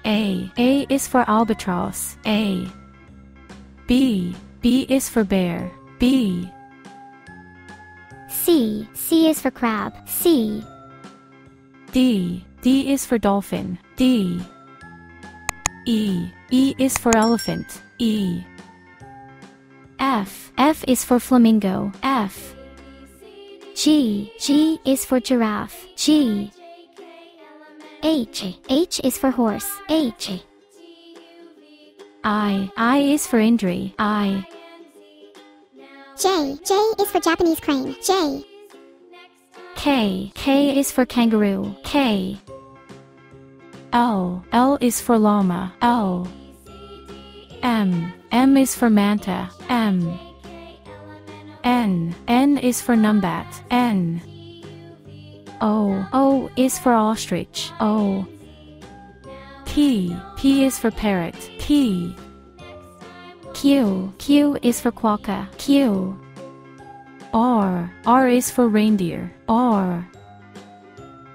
A is for albatross. A. B is for bear. B. C is for crab. C. D is for dolphin. D. E is for elephant. E. F is for flamingo. F. G is for giraffe. G. H is for horse. H. I is for injury. I. J is for Japanese crane. J. K is for kangaroo. K. L is for llama. L. M is for manta. M. N is for numbat. N. O is for ostrich. O. P is for parrot. P. Q is for quokka. Q. R is for reindeer. R.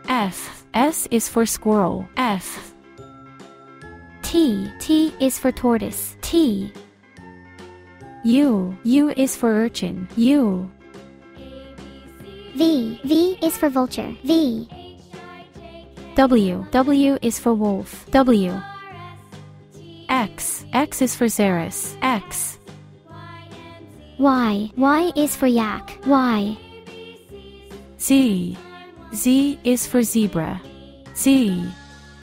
S is for squirrel. F. T is for tortoise. T. U is for urchin. U. V is for vulture. V. W is for wolf. W. X is for Xerus. X. Y is for yak. Y. Z is for zebra. Z.